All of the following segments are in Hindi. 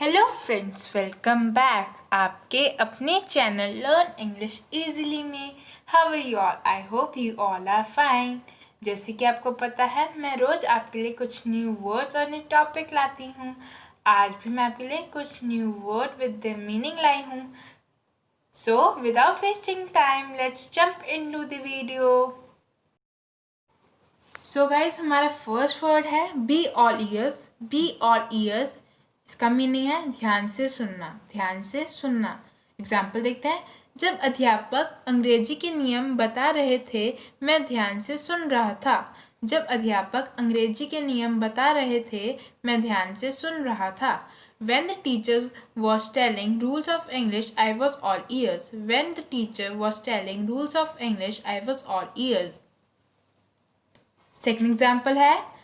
हेलो फ्रेंड्स, वेलकम बैक आपके अपने चैनल लर्न इंग्लिश इजीली में। How are you all? I hope you all are fine. जैसे कि आपको पता है, मैं रोज़ आपके लिए कुछ न्यू वर्ड्स और न्यू टॉपिक लाती हूँ। आज भी मैं आपके लिए कुछ new word with the meaning लाई हूँ। So without wasting time, let's jump into the video. So guys, हमारा फर्स्ट वर्ड है be all ears. Be all ears, इसका मीनिंग है ध्यान से सुनना, ध्यान से सुनना। एग्जाम्पल देखते हैं। जब अध्यापक अंग्रेजी के नियम बता रहे थे, मैं ध्यान से सुन रहा था। जब अध्यापक अंग्रेजी के नियम बता रहे थे, मैं ध्यान से सुन रहा था। When the teacher was telling rules of English, I was all ears. When the teacher was telling rules of English, I was all ears. Second example है,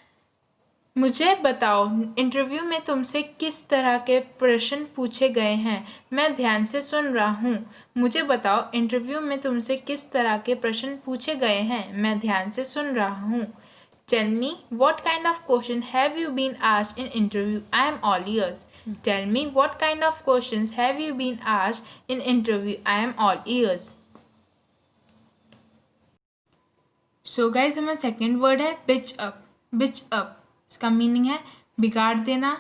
मुझे बताओ इंटरव्यू में तुमसे किस तरह के प्रश्न पूछे गए हैं। मैं ध्यान से सुन रहा हूँ। मुझे बताओ इंटरव्यू में तुमसे किस तरह के प्रश्न पूछे गए हैं। मैं ध्यान से सुन रहा हूँ। Tell me what kind of question have you been asked in interview? I am all ears. Tell me what kind of questions have you been asked in interview? I am all ears. So guys, हमारा सेकेंड वर्ड है बिच अप। बिच अप, इसका मीनिंग है बिगाड़ देना,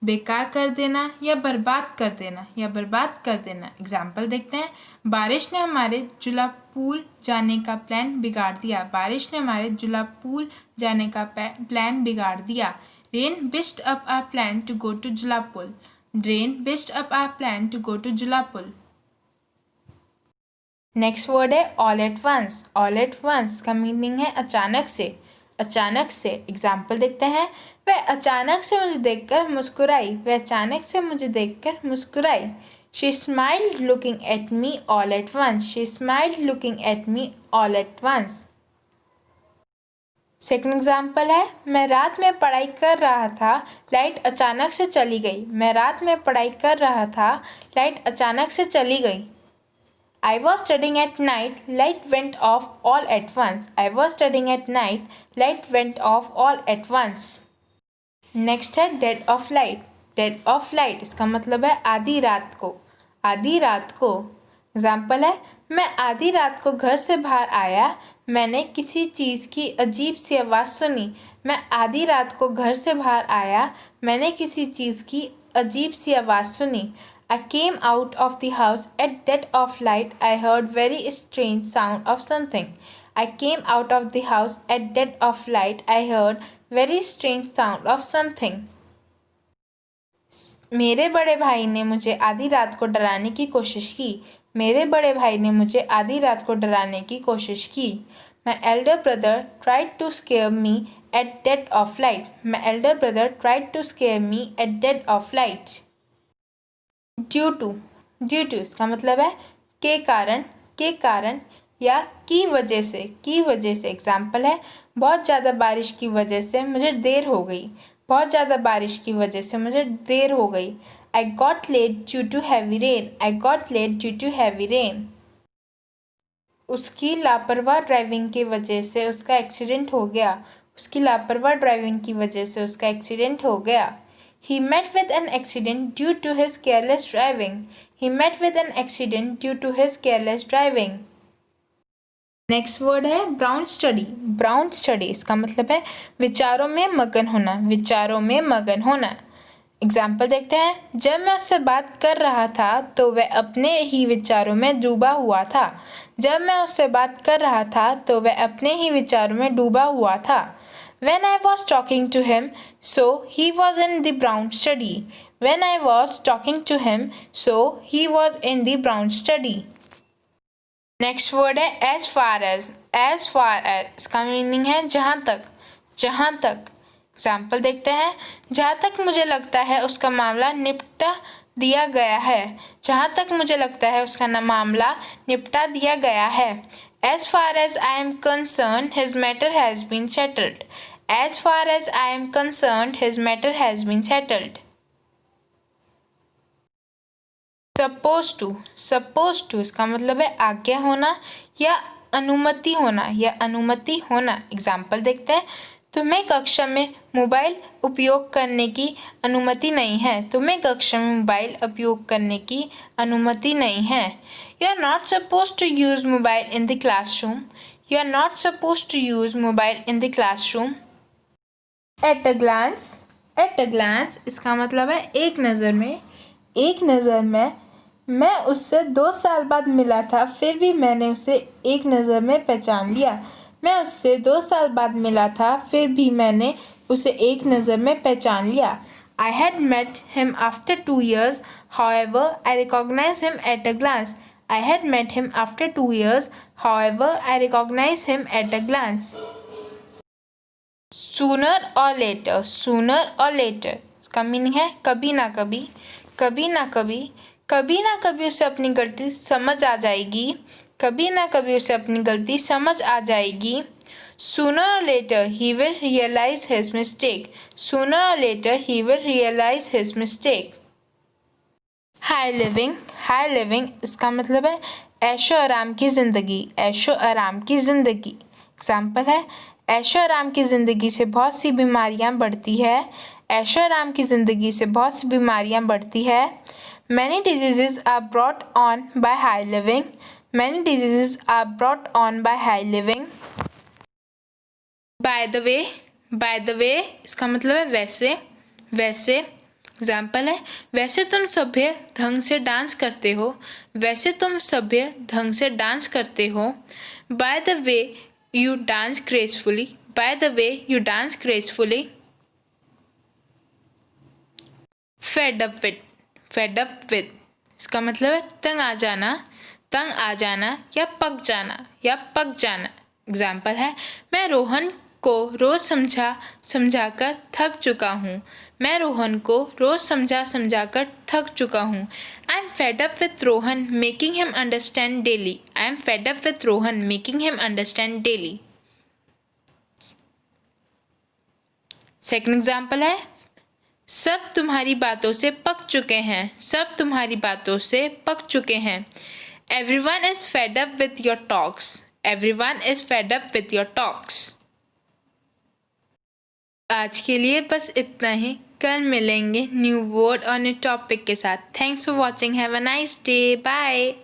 बेकार कर देना या बर्बाद कर देना, या बर्बाद कर देना। एग्जाम्पल देखते हैं। बारिश ने हमारे जुला पूल जाने का प्लान बिगाड़ दिया। बारिश ने हमारे जुला पूल जाने का प्लान बिगाड़ दिया। Rain bitched up our plan to go to Jhula Pul. Rain bitched up our plan to go to Jhula Pul. Next word है all at once. All at once का मीनिंग है अचानक से, अचानक से। एग्जाम्पल देखते हैं। वह अचानक से मुझे देखकर मुस्कुराई। वह अचानक से मुझे देखकर मुस्कुराई। She smiled looking at me all at once. She smiled looking at me all at once. Second example है, मैं रात में पढ़ाई कर रहा था, लाइट अचानक से चली गई। मैं रात में पढ़ाई कर रहा था, लाइट अचानक से चली गई। I was studying at night, light went off all at once. I was studying at night, light went off all at once. Next है dead of light. Dead of light, इसका मतलब है आधी रात को, आधी रात को। एग्जाम्पल है, मैं आधी रात को घर से बाहर आया, मैंने किसी चीज़ की अजीब सी आवाज़ सुनी। मैं आधी रात को घर से बाहर आया, मैंने किसी चीज़ की अजीब सी आवाज़ सुनी। I came out of the house at dead of light. I heard very strange sound of something. I came out of the house at dead of light. I heard very strange sound of something. मेरे बड़े भाई ने मुझे आधी रात को डराने की कोशिश की। मेरे बड़े भाई ने मुझे आधी रात को डराने की कोशिश की। My elder brother tried to scare me at dead of light. My elder brother tried to scare me at dead of light. Due to, due to इसका मतलब है के कारण या की वजह से, की वजह से। एग्जाम्पल है, बहुत ज़्यादा बारिश की वजह से मुझे देर हो गई। बहुत ज़्यादा बारिश की वजह से मुझे देर हो गई। I got late due to heavy rain. I got late due to heavy rain. उसकी लापरवाह ड्राइविंग की वजह से उसका एक्सीडेंट हो गया। उसकी लापरवाह ड्राइविंग की वजह से उसका एक्सीडेंट हो गया। He met with an accident due to his careless driving. He met with an accident due to his careless driving. Next word है ब्राउन स्टडी। ब्राउन स्टडी, इसका मतलब है विचारों में मगन होना, विचारों में मगन होना। एग्जाम्पल देखते हैं। जब मैं उससे बात कर रहा था तो वह अपने ही विचारों में डूबा हुआ था। जब मैं उससे बात कर रहा था तो वह अपने ही विचारों में डूबा हुआ था। When I was talking to him, so he was in the brown study. When I was talking to him, so he was in the brown study. Next word है as far as. As far as, इसका मीनिंग है जहाँ तक, जहाँ तक। एग्जाम्पल देखते हैं। जहाँ तक मुझे लगता है उसका मामला निपटा दिया गया है। जहाँ तक मुझे लगता है उसका मामला निपटा दिया गया है। As far as I am concerned, his matter has been settled. As far as I am concerned, his matter has been settled. Supposed to. Supposed to, इसका मतलब है आज्ञा होना या अनुमति होना, या अनुमति होना। एग्जाम्पल देखते हैं। तुम्हें कक्षा में मोबाइल उपयोग करने की अनुमति नहीं है। तुम्हें कक्षा में मोबाइल उपयोग करने की अनुमति नहीं है। You are not supposed to use mobile in the classroom. You are not supposed to use mobile in the classroom. At a glance. At a glance इसका मतलब है एक नज़र में। एक नज़र में मैं उससे 2 साल बाद मिला था, फिर भी मैंने उसे एक नज़र में पहचान लिया। मैं उससे 2 साल बाद मिला था, फिर भी मैंने उसे एक नज़र में पहचान लिया। I had met him after 2 years, however, I recognized him at a glance. I had met him after 2 years, however, I recognized him at a glance. Sooner or later, sooner or later इसका मीनिंग है कभी ना कभी, कभी ना कभी, कभी ना कभी उसे अपनी गलती समझ आ जाएगी, कभी ना कभी उसे अपनी गलती समझ आ जाएगी। Sooner or later he will realize his mistake. Sooner or later he will realize his mistake. High living, high living इसका मतलब है ऐशो आराम की ज़िंदगी, ऐशो आराम की ज़िंदगी। एग्जाम्पल है ऐशो आराम की ज़िंदगी से बहुत सी बीमारियां बढ़ती है। ऐशो आराम की ज़िंदगी से बहुत सी बीमारियां बढ़ती है। Many diseases are brought on by high living. Many diseases are brought on by high living. By the way, by the way इसका मतलब है वैसे, वैसे। एग्जाम्पल है वैसे तुम सभ्य ढंग से डांस करते हो, वैसे तुम सभ्य ढंग से डांस करते हो। By the way you dance gracefully. By the way you dance gracefully. Fed up with, fed up with इसका मतलब है तंग आ जाना, तंग आ जाना या पक जाना, या पक जाना। एग्जाम्पल है मैं रोहन को रोज समझाकर थक चुका हूँ। मैं रोहन को रोज समझाकर थक चुका हूँ। I am fed up with Rohan making him understand daily. I am fed up with Rohan making him understand daily. Second example है सब तुम्हारी बातों से पक चुके हैं, सब तुम्हारी बातों से पक चुके हैं। Everyone is fed up with your talks. Everyone is fed up with your talks. आज के लिए बस इतना ही। कल मिलेंगे न्यू वर्ड और न्यू टॉपिक के साथ। Thanks for watching. Have a nice day. Bye.